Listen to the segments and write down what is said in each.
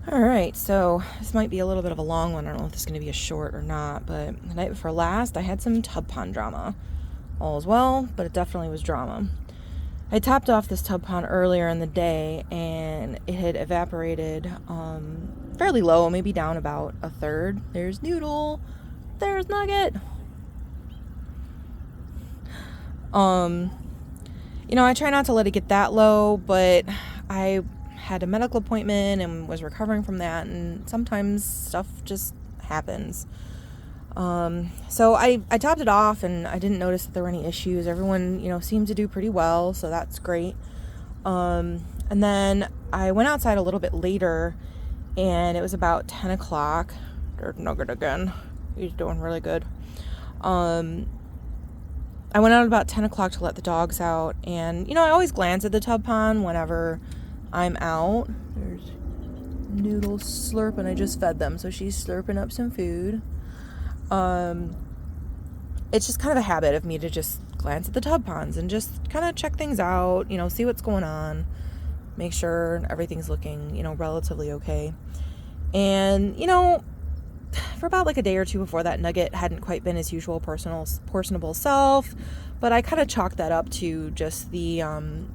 All right, so this might be a little bit of a long one. I don't know if this is going to be a short or not, but the night before last, I had some tub pond drama. All is well, but it definitely was drama. I topped off this tub pond earlier in the day, and it had evaporated fairly low, maybe down about a third. There's Noodle. There's Nugget. I try not to let it get that low, but I had a medical appointment and was recovering from that, and sometimes stuff just happens. So I topped it off, and I didn't notice that there were any issues. Everyone, seemed to do pretty well, so that's great. And then I went outside a little bit later, and it was about 10 o'clock. There's Nugget again. He's doing really good. I went out about 10 o'clock to let the dogs out, and, I always glance at the tub pond whenever I'm out. There's Noodle slurping. I just fed them, so she's slurping up some food. It's just kind of a habit of me to just glance at the tub ponds and just kind of check things out, see what's going on, make sure everything's looking, relatively okay. And, for about like a day or two before that, Nugget hadn't quite been his usual personable self, but I kind of chalked that up to just the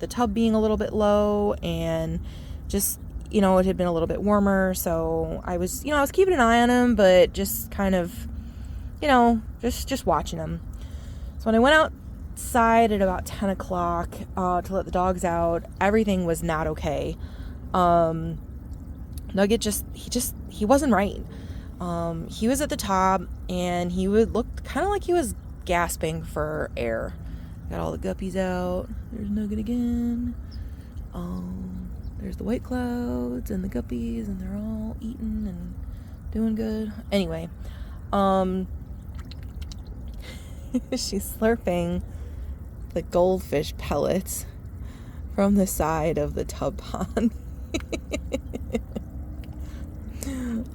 tub being a little bit low, and just, it had been a little bit warmer, so I was keeping an eye on him, but just kind of, just watching him. So when I went outside at about 10 o'clock to let the dogs out, everything was not okay. Nugget he wasn't right. He was at the top, and he would look kind of like he was gasping for air. Got all the guppies out. There's Nugget again. There's the white clouds and the guppies, and they're all eating and doing good. Anyway, she's slurping the goldfish pellets from the side of the tub pond.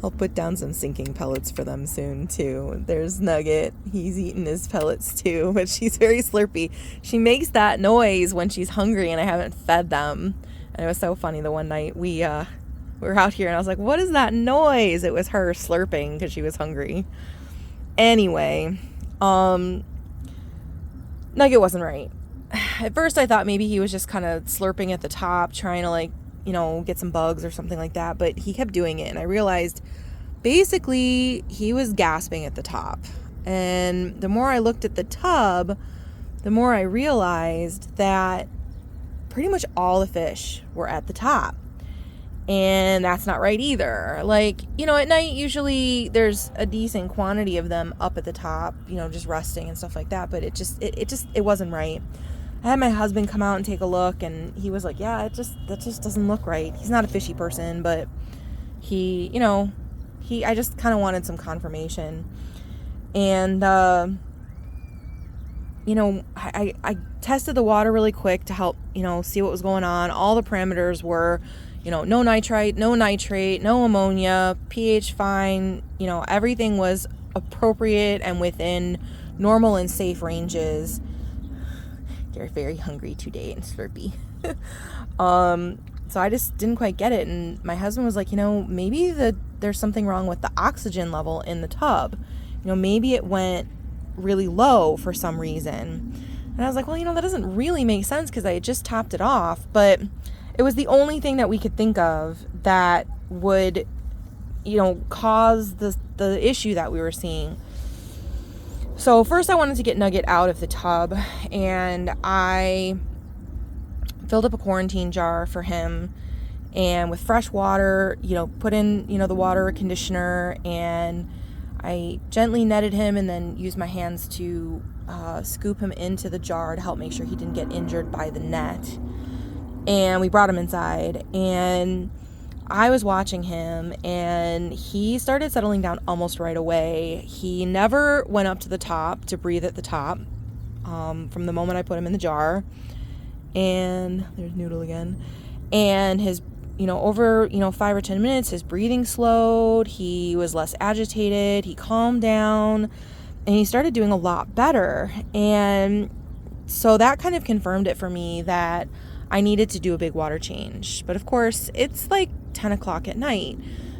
I'll put down some sinking pellets for them soon, too. There's Nugget. He's eating his pellets, too, but she's very slurpy. She makes that noise when she's hungry, and I haven't fed them. And it was so funny the one night we were out here, and I was like, what is that noise? It was her slurping because she was hungry. Anyway, Nugget wasn't right. At first, I thought maybe he was just kind of slurping at the top, trying to, get some bugs or something like that, but he kept doing it, and I realized basically he was gasping at the top. And the more I looked at the tub, the more I realized that pretty much all the fish were at the top, and that's not right either. At night usually there's a decent quantity of them up at the top, just resting and stuff like that, but it wasn't right. I had my husband come out and take a look, and he was like, yeah, that just doesn't look right. He's not a fishy person, but I just kind of wanted some confirmation. And, I tested the water really quick to help, see what was going on. All the parameters were, no nitrite, no nitrate, no ammonia, pH fine, everything was appropriate and within normal and safe ranges. They're very hungry today and slurpy. So I just didn't quite get it. And my husband was like, maybe there's something wrong with the oxygen level in the tub. Maybe it went really low for some reason. And I was like, well, that doesn't really make sense because I had just topped it off. But it was the only thing that we could think of that would, cause the issue that we were seeing. So first I wanted to get Nugget out of the tub, and I filled up a quarantine jar for him, and with fresh water, put in, the water conditioner, and I gently netted him and then used my hands to scoop him into the jar to help make sure he didn't get injured by the net. And we brought him inside, and I was watching him, and he started settling down almost right away. He never went up to the top to breathe at the top from the moment I put him in the jar. And there's Noodle again. And his, over, 5 or 10 minutes, his breathing slowed. He was less agitated. He calmed down, and he started doing a lot better. And so that kind of confirmed it for me that I needed to do a big water change. But of course, it's like 10 o'clock at night.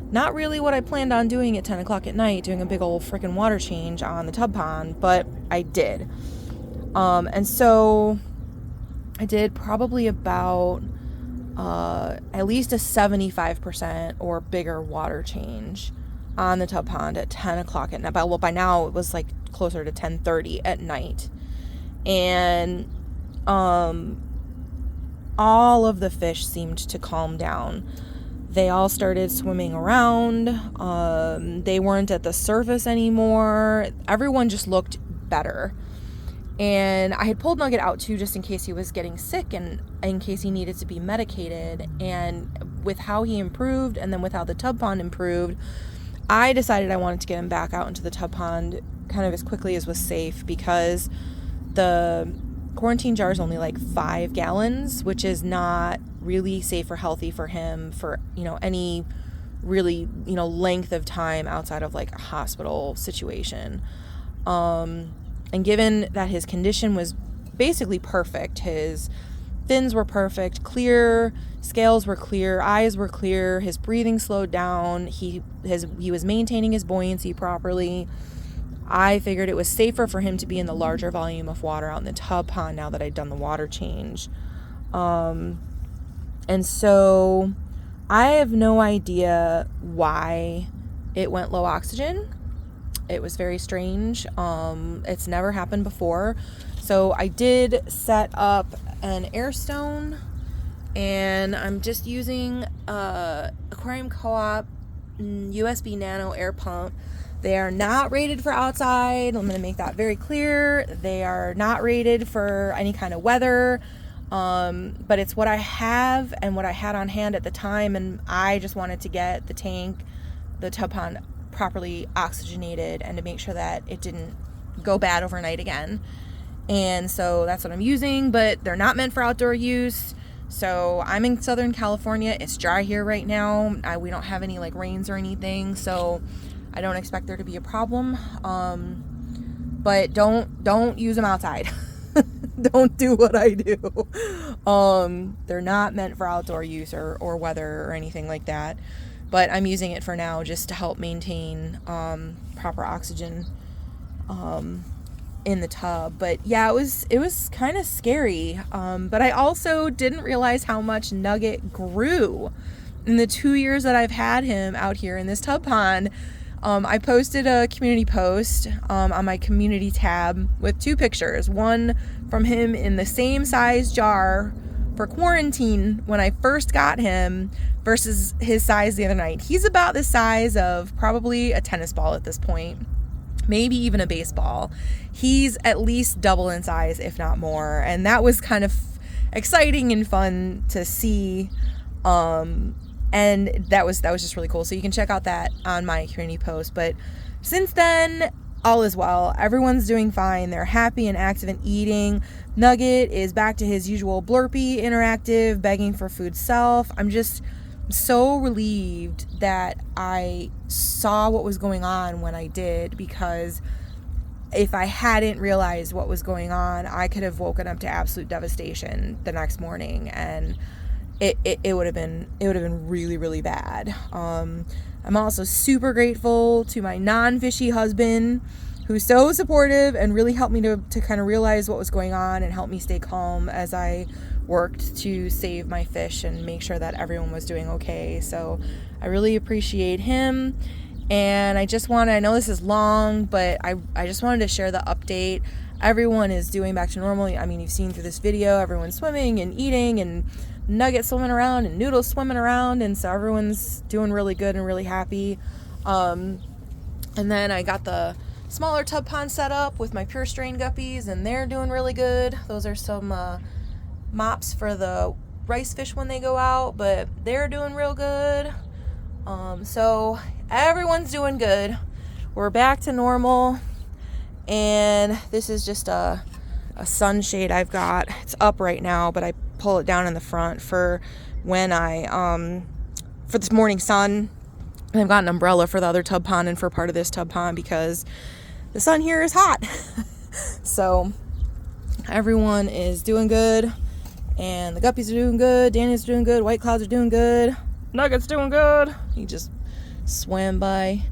Not really what I planned on doing at 10 o'clock at night, doing a big old freaking water change on the tub pond, but I did. And so I did probably about at least a 75% or bigger water change on the tub pond at 10 o'clock at night. Well, by now it was like closer to 10:30 at night. And all of the fish seemed to calm down. They all started swimming around. They weren't at the surface anymore. Everyone just looked better. And I had pulled Nugget out too, just in case he was getting sick and in case he needed to be medicated. And with how he improved and then with how the tub pond improved, I decided I wanted to get him back out into the tub pond kind of as quickly as was safe, because the quarantine jar is only like 5 gallons, which is not really safe or healthy for him for, any really, length of time outside of like a hospital situation. And given that his condition was basically perfect, his fins were perfect, clear, scales were clear, eyes were clear, his breathing slowed down, he was maintaining his buoyancy properly, I figured it was safer for him to be in the larger volume of water out in the tub pond now that I'd done the water change. And so I have no idea why it went low oxygen. It was very strange. It's never happened before. So I did set up an air stone, and I'm just using Aquarium Co-op USB Nano air pump. They are not rated for outside. I'm going to make that very clear. They are not rated for any kind of weather. But it's what I have and what I had on hand at the time, and I just wanted to get the tub pond properly oxygenated and to make sure that it didn't go bad overnight again. And so that's what I'm using, but they're not meant for outdoor use. So I'm in Southern California. It's dry here right now. We don't have any like rains or anything, so I don't expect there to be a problem. But don't use them outside. Don't do what I do. They're not meant for outdoor use or weather or anything like that. But I'm using it for now just to help maintain proper oxygen in the tub. But yeah, it was kind of scary. But I also didn't realize how much Nugget grew in the 2 years that I've had him out here in this tub pond. I posted a community post on my community tab with 2 pictures. One from him in the same size jar for quarantine when I first got him versus his size the other night. He's about the size of probably a tennis ball at this point, maybe even a baseball. He's at least double in size, if not more. And that was kind of exciting and fun to see. And that was just really cool. So you can check out that on my community post. But since then, all is well. Everyone's doing fine. They're happy and active and eating. Nugget is back to his usual blurpy, interactive, begging for food self. I'm just so relieved that I saw what was going on when I did, because if I hadn't realized what was going on, I could have woken up to absolute devastation the next morning, and it would have been really, really bad. I'm also super grateful to my non-fishy husband, who's so supportive and really helped me to kind of realize what was going on and help me stay calm as I worked to save my fish and make sure that everyone was doing okay. So I really appreciate him. And I know this is long, but I just wanted to share the update. Everyone is doing back to normal. I mean, you've seen through this video, everyone's swimming and eating, and Nugget swimming around and Noodle swimming around, and so everyone's doing really good and really happy. And then I got the smaller tub pond set up with my pure strain guppies, and they're doing really good. Those are some mops for the rice fish when they go out, but they're doing real good. So everyone's doing good. We're back to normal, and this is just a sunshade I've got. It's up right now, but I pull it down in the front for when for this morning sun. And I've got an umbrella for the other tub pond and for part of this tub pond because the sun here is hot. So everyone is doing good, and the guppies are doing good, Daniel's doing good, White Clouds are doing good, Nugget's doing good. He just swam by.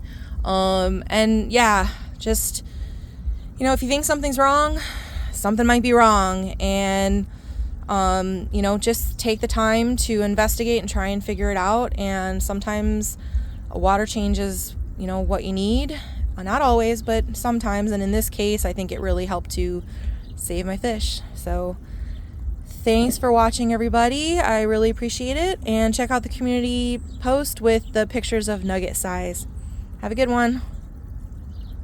And yeah, just, if you think something's wrong, something might be wrong. And, just take the time to investigate and try and figure it out. And sometimes a water change is, what you need. Not always, but sometimes. And in this case, I think it really helped to save my fish. So thanks for watching, everybody. I really appreciate it. And check out the community post with the pictures of nugget size. Have a good one.